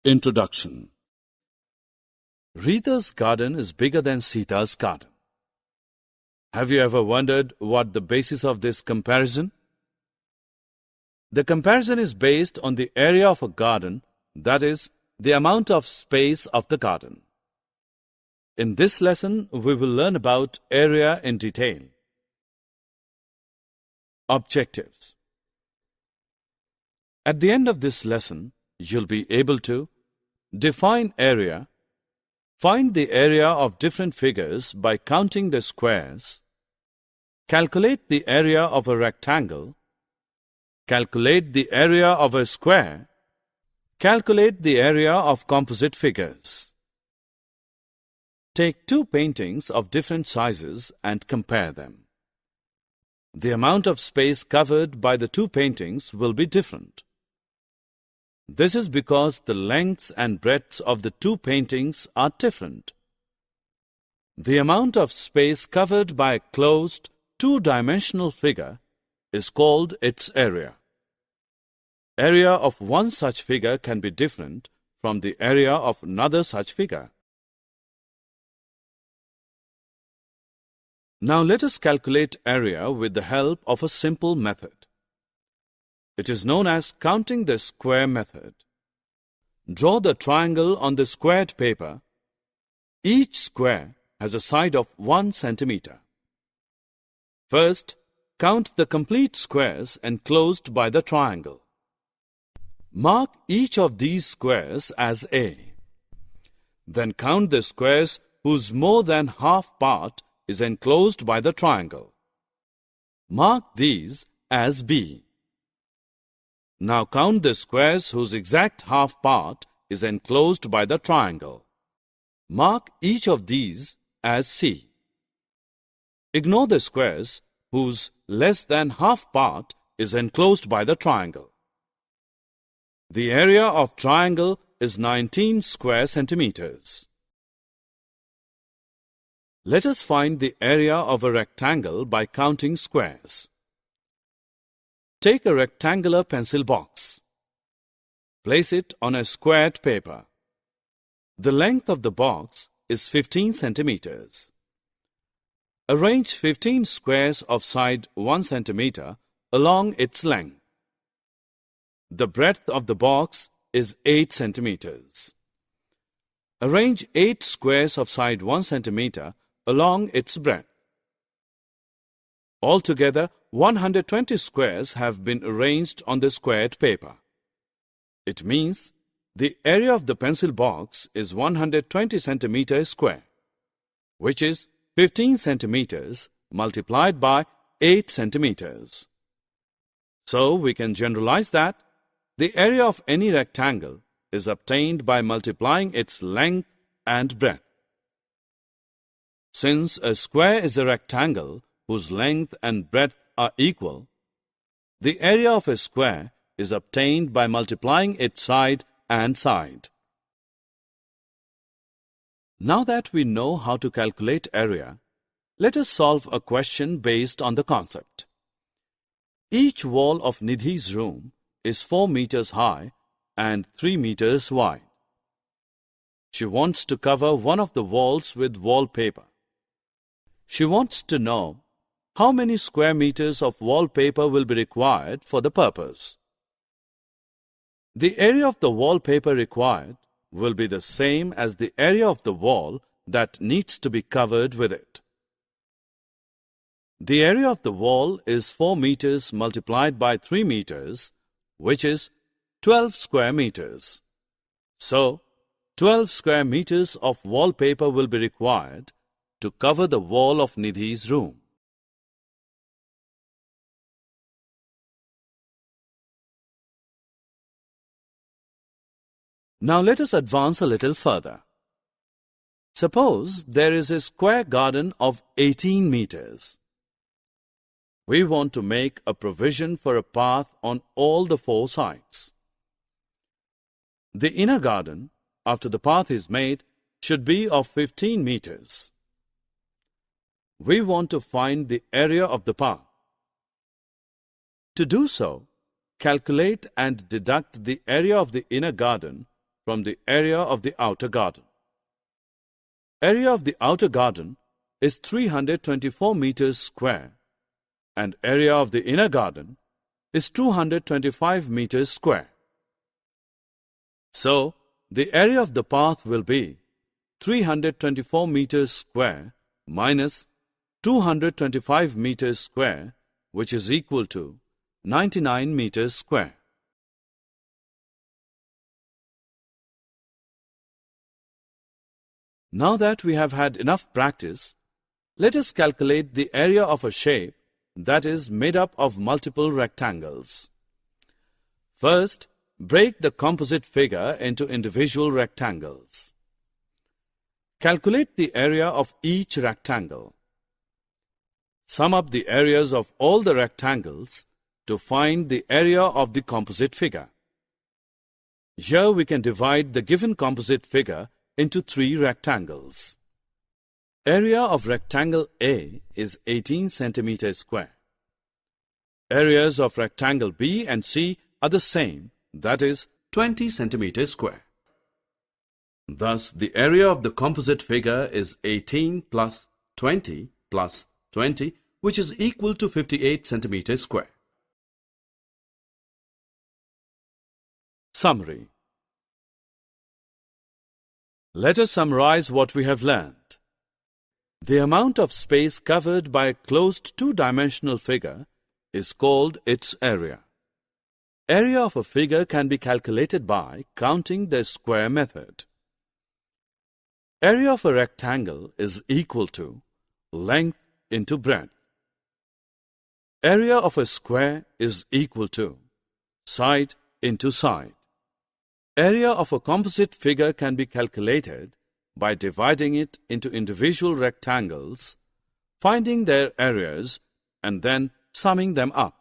Introduction. Rita's garden is bigger than Sita's garden. Have you ever wondered what the basis of this comparison? The comparison is based on the area of a garden, that is, the amount of space of the garden. In this lesson, we will learn about area in detail. Objectives. At the end of this lesson, you'll be able to define area, find the area of different figures by counting the squares, calculate the area of a rectangle, calculate the area of a square, calculate the area of composite figures. Take two paintings of different sizes and compare them. The amount of space covered by the two paintings will be different. This is because the lengths and breadths of the two paintings are different. The amount of space covered by a closed, two-dimensional figure is called its area. Area of one such figure can be different from the area of another such figure. Now let us calculate area with the help of a simple method. It is known as counting the square method. Draw the triangle on the squared paper. Each square has a side of 1 centimeter. First, count the complete squares enclosed by the triangle. Mark each of these squares as A. Then count the squares whose more than half part is enclosed by the triangle. Mark these as B. Now count the squares whose exact half part is enclosed by the triangle. Mark each of these as C. Ignore the squares whose less than half part is enclosed by the triangle. The area of triangle is 19 square centimeters. Let us find the area of a rectangle by counting squares. Take a rectangular pencil box. Place it on a squared paper. The length of the box is 15 centimeters. Arrange 15 squares of side 1 centimeter along its length. The breadth of the box is 8 centimeters. Arrange 8 squares of side 1 centimeter along its breadth. Altogether, 120 squares have been arranged on the squared paper. It means the area of the pencil box is 120 centimeters square, which is 15 centimeters multiplied by 8 centimeters. So we can generalize that the area of any rectangle is obtained by multiplying its length and breadth. Since a square is a rectangle whose length and breadth are equal, the area of a square is obtained by multiplying its side and side. Now that we know how to calculate area, let us solve a question based on the concept. Each wall of Nidhi's room is 4 meters high and 3 meters wide. She wants to cover one of the walls with wallpaper. She wants to know how many square meters of wallpaper will be required for the purpose. The area of the wallpaper required will be the same as the area of the wall that needs to be covered with it. The area of the wall is 4 meters multiplied by 3 meters, which is 12 square meters. So, 12 square meters of wallpaper will be required to cover the wall of Nidhi's room. Now let us advance a little further. Suppose there is a square garden of 18 meters. We want to make a provision for a path on all the 4 sides. The inner garden, after the path is made, should be of 15 meters. We want to find the area of the path. To do so, calculate and deduct the area of the inner garden from the area of the outer garden. Area of the outer garden is 324 meters square and area of the inner garden is 225 meters square. So, the area of the path will be 324 meters square minus 225 meters square, which is equal to 99 meters square. Now that we have had enough practice, let us calculate the area of a shape that is made up of multiple rectangles. First, break the composite figure into individual rectangles. Calculate the area of each rectangle. Sum up the areas of all the rectangles to find the area of the composite figure. Here we can divide the given composite figure into 3 rectangles. Area of rectangle A is 18 centimeters square. Areas of rectangle B and C are the same, that is 20 centimeters square. Thus, the area of the composite figure is 18 plus 20 plus 20, which is equal to 58 centimeters square. Summary. Let us summarize what we have learned. The amount of space covered by a closed two-dimensional figure is called its area. Area of a figure can be calculated by counting the square method. Area of a rectangle is equal to length into breadth. Area of a square is equal to side into side. Area of a composite figure can be calculated by dividing it into individual rectangles, finding their areas, and then summing them up.